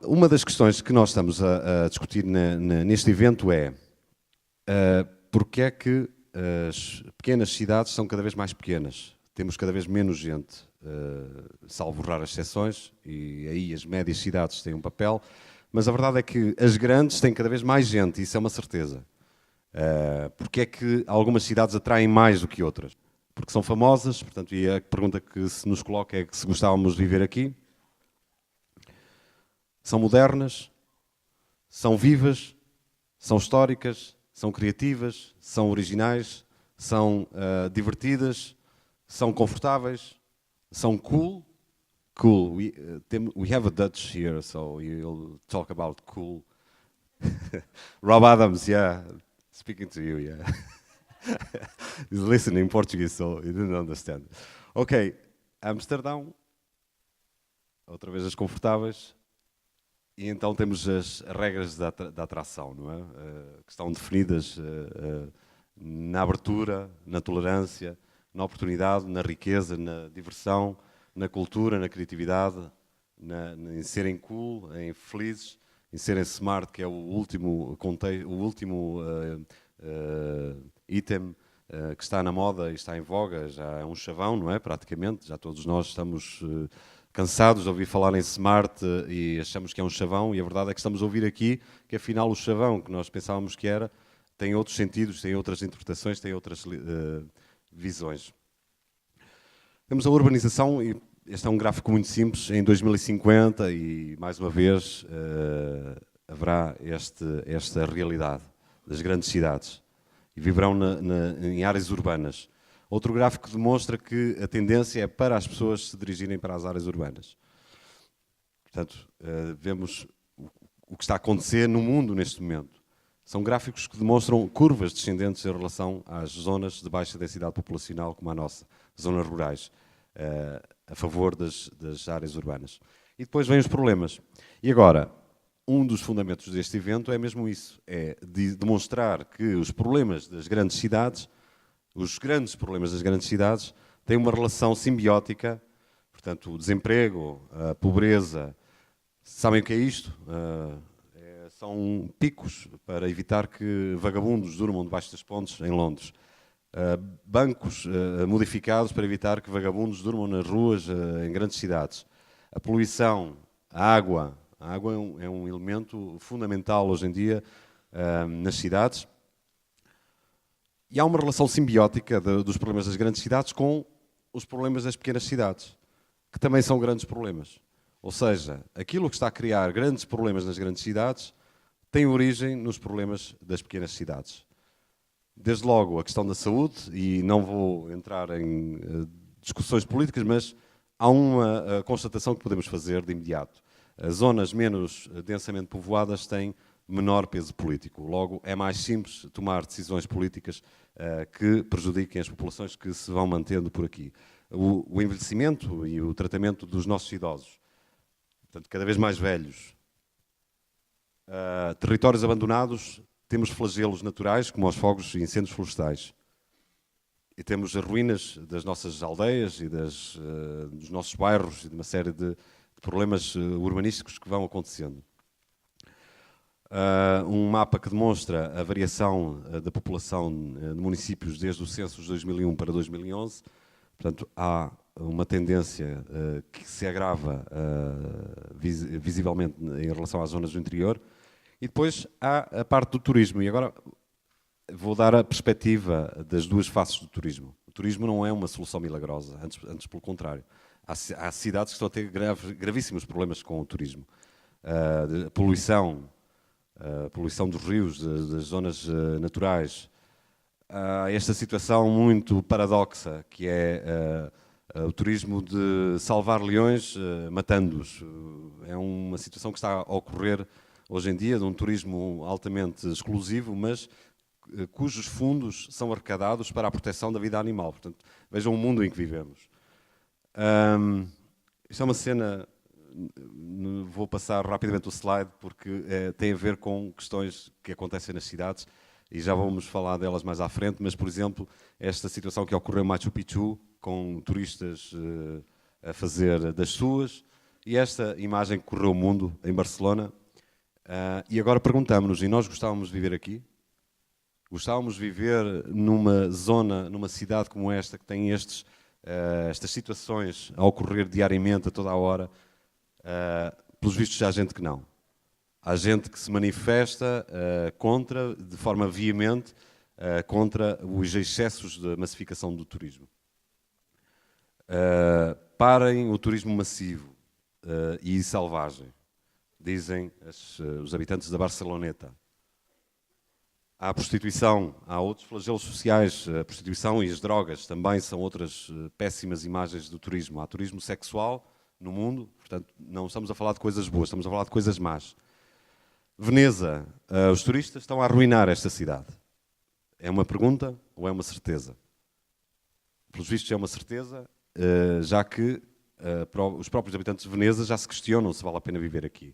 Uma das questões que nós estamos a discutir neste evento é porque é que as pequenas cidades são cada vez mais pequenas. Temos cada vez menos gente, salvo raras exceções, e aí as médias cidades têm um papel, mas a verdade é que as grandes têm cada vez mais gente, isso é uma certeza. Porque é que algumas cidades atraem mais do que outras? Porque são famosas, portanto, e a pergunta que se nos coloca é que se gostávamos de viver aqui. São modernas, são vivas, são históricas, são criativas, são originais, são divertidas, são confortáveis, são cool. Cool. We have a Dutch here, so you'll talk about cool. Rob Adams, yeah, speaking to you, yeah. He's listening in Portuguese, so he didn't understand. Ok, Amsterdão, outra vez as confortáveis. E então temos as regras da atração, não é? Que estão definidas na abertura, na tolerância, na oportunidade, na riqueza, na diversão, na cultura, na criatividade, em serem cool, em felizes, em serem smart, que é o último item que está na moda e está em voga, já é um chavão, não é? Praticamente, já todos nós estamos cansados de ouvir falar em smart e achamos que é um chavão, e a verdade é que estamos a ouvir aqui que afinal o chavão que nós pensávamos que era tem outros sentidos, tem outras interpretações, tem outras visões. Temos a urbanização, e este é um gráfico muito simples, em 2050, e mais uma vez haverá esta realidade das grandes cidades, e viverão em áreas urbanas. Outro gráfico demonstra que a tendência é para as pessoas se dirigirem para as áreas urbanas. Portanto, vemos o que está a acontecer no mundo neste momento. São gráficos que demonstram curvas descendentes em relação às zonas de baixa densidade populacional, como a nossa, zonas rurais, a favor das áreas urbanas. E depois vêm os problemas. E agora, um dos fundamentos deste evento é mesmo isso, é de demonstrar que os problemas das grandes cidades, os grandes problemas das grandes cidades, têm uma relação simbiótica, portanto, o desemprego, a pobreza. Sabem o que é isto? São picos para evitar que vagabundos durmam debaixo das pontes em Londres. Bancos modificados para evitar que vagabundos durmam nas ruas em grandes cidades. A poluição, a água. A água é um elemento fundamental hoje em dia nas cidades. E há uma relação simbiótica dos problemas das grandes cidades com os problemas das pequenas cidades, que também são grandes problemas. Ou seja, aquilo que está a criar grandes problemas nas grandes cidades tem origem nos problemas das pequenas cidades. Desde logo a questão da saúde, e não vou entrar em discussões políticas, mas há uma constatação que podemos fazer de imediato. As zonas menos densamente povoadas têm menor peso político. Logo, é mais simples tomar decisões políticas que prejudiquem as populações que se vão mantendo por aqui. O envelhecimento e o tratamento dos nossos idosos, portanto, cada vez mais velhos. Territórios abandonados, temos flagelos naturais, como os fogos e incêndios florestais. E temos as ruínas das nossas aldeias e dos nossos bairros e de uma série de problemas urbanísticos que vão acontecendo. Um mapa que demonstra a variação da população de municípios desde o censo de 2001 para 2011. Portanto, há uma tendência que se agrava visivelmente em relação às zonas do interior. E depois há a parte do turismo. E agora vou dar a perspectiva das duas faces do turismo. O turismo não é uma solução milagrosa, antes pelo contrário. Há cidades que estão a ter gravíssimos problemas com o turismo. A poluição dos rios, das zonas naturais. Esta situação muito paradoxa, que é o turismo de salvar leões matando-os. É uma situação que está a ocorrer hoje em dia, de um turismo altamente exclusivo, mas cujos fundos são arrecadados para a proteção da vida animal. Portanto, vejam o mundo em que vivemos. Isto é uma cena, vou passar rapidamente o slide, porque tem a ver com questões que acontecem nas cidades, e já vamos falar delas mais à frente, mas, por exemplo, esta situação que ocorreu em Machu Picchu, com turistas a fazer das suas, E esta imagem correu o mundo em Barcelona. E agora perguntamos-nos, e nós gostávamos de viver aqui? Gostávamos de viver numa zona, numa cidade como esta, que tem estas situações a ocorrer diariamente, a toda a hora? Pelos vistos, há gente que não. Há gente que se manifesta contra, de forma veemente, contra os excessos de massificação do turismo. Parem o turismo massivo e selvagem, dizem os habitantes da Barceloneta. Há a prostituição, há outros flagelos sociais. A prostituição e as drogas também são outras péssimas imagens do turismo. Há turismo sexual no mundo, portanto, não estamos a falar de coisas boas, estamos a falar de coisas más. Veneza, os turistas estão a arruinar esta cidade. É uma pergunta ou é uma certeza? Pelos vistos é uma certeza, já que os próprios habitantes de Veneza já se questionam se vale a pena viver aqui.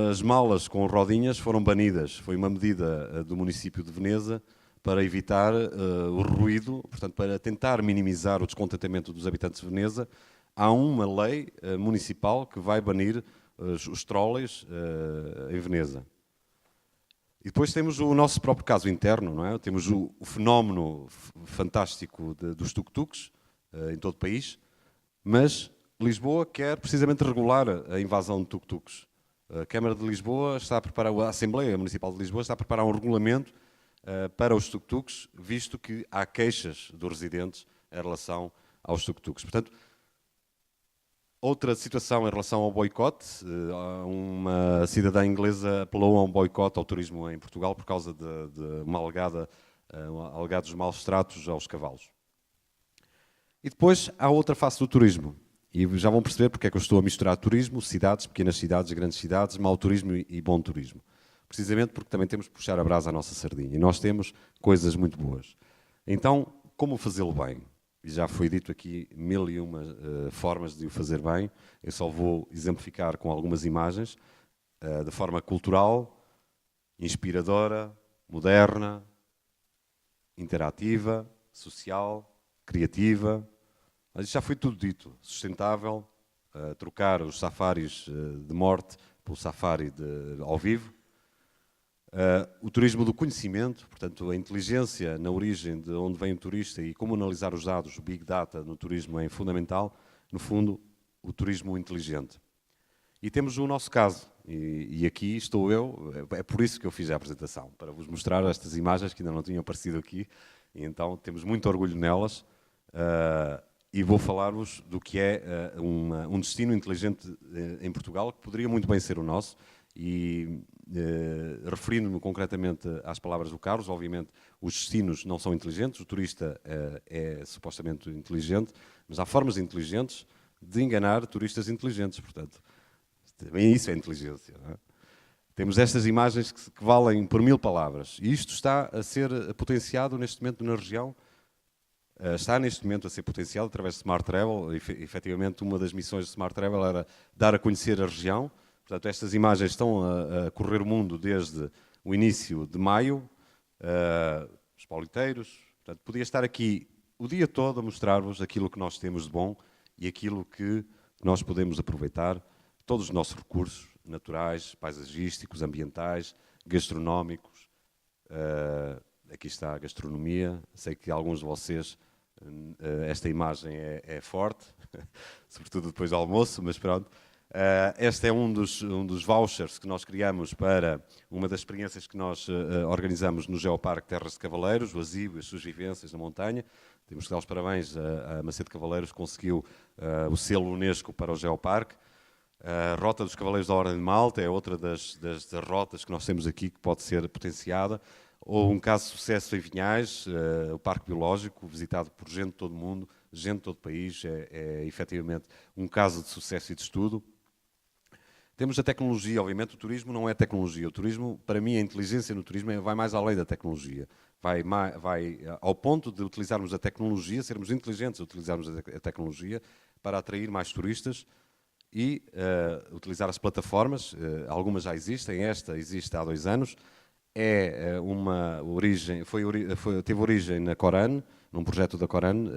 As malas com rodinhas foram banidas. Foi uma medida do município de Veneza para evitar o ruído, portanto, para tentar minimizar o descontentamento dos habitantes de Veneza. Há uma lei municipal que vai banir os trolleys em Veneza. E depois temos o nosso próprio caso interno, não é? Temos o fenómeno fantástico dos tuk-tuks em todo o país, mas Lisboa quer precisamente regular a invasão de tuk-tuks. A Câmara de Lisboa está a preparar, a Assembleia Municipal de Lisboa está a preparar um regulamento para os tuk-tuks, visto que há queixas dos residentes em relação aos tuk-tuks. Portanto, outra situação em relação ao boicote, uma cidadã inglesa apelou a um boicote ao turismo em Portugal por causa de alegados maus tratos aos cavalos. E depois há outra face do turismo. E já vão perceber porque é que eu estou a misturar turismo, cidades, pequenas cidades, grandes cidades, mau turismo e bom turismo. Precisamente porque também temos que puxar a brasa à nossa sardinha. E nós temos coisas muito boas. Então, como fazê-lo bem? E já foi dito aqui 1001 formas de o fazer bem. Eu só vou exemplificar com algumas imagens, de forma cultural, inspiradora, moderna, interativa, social, criativa. Mas já foi tudo dito. Sustentável, trocar os safaris de morte pelo safari ao vivo. O turismo do conhecimento, portanto, a inteligência na origem de onde vem o turista e como analisar os dados, o Big Data no turismo é fundamental. No fundo, o turismo inteligente. E temos o nosso caso, e aqui estou eu, é por isso que eu fiz a apresentação, para vos mostrar estas imagens que ainda não tinham aparecido aqui, e então temos muito orgulho nelas. E vou falar-vos do que é um destino inteligente em Portugal, que poderia muito bem ser o nosso, e referindo-me concretamente às palavras do Carlos, obviamente os destinos não são inteligentes, o turista é supostamente inteligente, mas há formas inteligentes de enganar turistas inteligentes, portanto, também isso é inteligência, não é? Temos estas imagens que valem por 1000 palavras, e isto está a ser potenciado neste momento na região. Está neste momento a ser potenciado através de Smart Travel. Efetivamente, uma das missões de Smart Travel era dar a conhecer a região. Portanto, estas imagens estão a correr o mundo desde o início de maio. Os pauliteiros. Portanto, podia estar aqui o dia todo a mostrar-vos aquilo que nós temos de bom e aquilo que nós podemos aproveitar. Todos os nossos recursos naturais, paisagísticos, ambientais, gastronómicos. Aqui está a gastronomia. Sei que alguns de vocês, esta imagem é forte, sobretudo depois do almoço, mas pronto. Este é um dos vouchers que nós criamos para uma das experiências que nós organizamos no Geoparque Terras de Cavaleiros, o Azibo e as suas vivências na montanha. Temos que dar os parabéns a Macedo Cavaleiros, que conseguiu o selo Unesco para o Geoparque. A Rota dos Cavaleiros da Ordem de Malta é outra das rotas que nós temos aqui que pode ser potenciada. Ou um caso de sucesso em Vinhais, o Parque Biológico, visitado por gente de todo o mundo, gente de todo o país, é efetivamente um caso de sucesso e de estudo. Temos a tecnologia, obviamente o turismo não é tecnologia. O turismo, para mim, a inteligência no turismo vai mais além da tecnologia. Vai ao ponto de utilizarmos a tecnologia, sermos inteligentes a utilizarmos a tecnologia para atrair mais turistas e utilizar as plataformas. Algumas já existem, esta existe há 2 anos. É uma origem, teve origem na Corane, num projeto da Coran.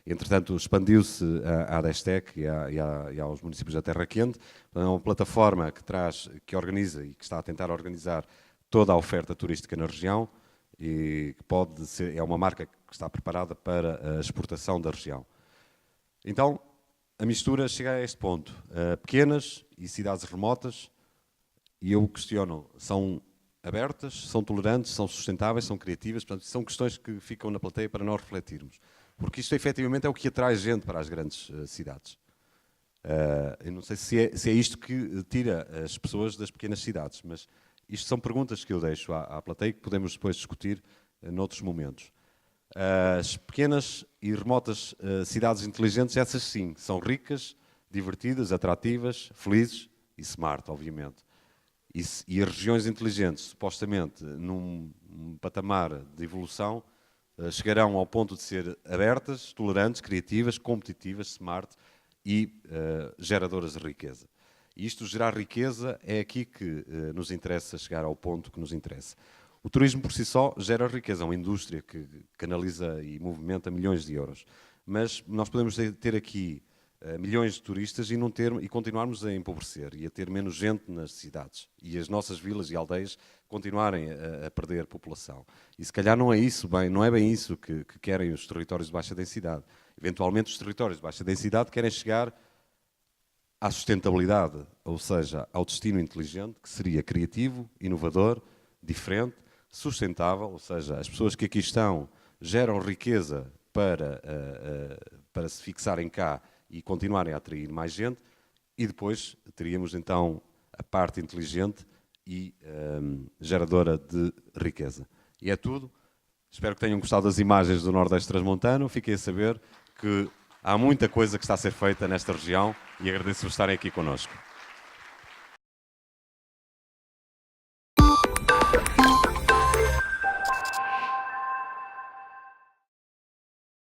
Entretanto, expandiu-se à Destec e aos municípios da Terra Quente. É uma plataforma que organiza e que está a tentar organizar toda a oferta turística na região e que pode ser, é uma marca que está preparada para a exportação da região. Então, a mistura chega a este ponto. Pequenas e cidades remotas, e eu questiono, são abertas, são tolerantes, são sustentáveis, são criativas, portanto, são questões que ficam na plateia para nós refletirmos. Porque isto, efetivamente, é o que atrai gente para as grandes cidades. Eu não sei se é isto que tira as pessoas das pequenas cidades, mas isto são perguntas que eu deixo à plateia que podemos depois discutir noutros momentos. As pequenas e remotas cidades inteligentes, essas sim, são ricas, divertidas, atrativas, felizes e smart, obviamente. E as regiões inteligentes, supostamente, num patamar de evolução, chegarão ao ponto de ser abertas, tolerantes, criativas, competitivas, smart e geradoras de riqueza. E isto, gerar riqueza, é aqui que nos interessa chegar ao ponto que nos interessa. O turismo por si só gera riqueza, é uma indústria que canaliza e movimenta milhões de euros. Mas nós podemos ter aqui milhões de turistas e continuarmos a empobrecer e a ter menos gente nas cidades. E as nossas vilas e aldeias continuarem a perder população. E se calhar não é bem isso que querem os territórios de baixa densidade. Eventualmente os territórios de baixa densidade querem chegar à sustentabilidade, ou seja, ao destino inteligente, que seria criativo, inovador, diferente, sustentável, ou seja, as pessoas que aqui estão geram riqueza para se fixarem cá e continuarem a atrair mais gente, e depois teríamos então a parte inteligente e geradora de riqueza. E é tudo. Espero que tenham gostado das imagens do Nordeste Transmontano. Fiquei a saber que há muita coisa que está a ser feita nesta região e agradeço por estarem aqui connosco.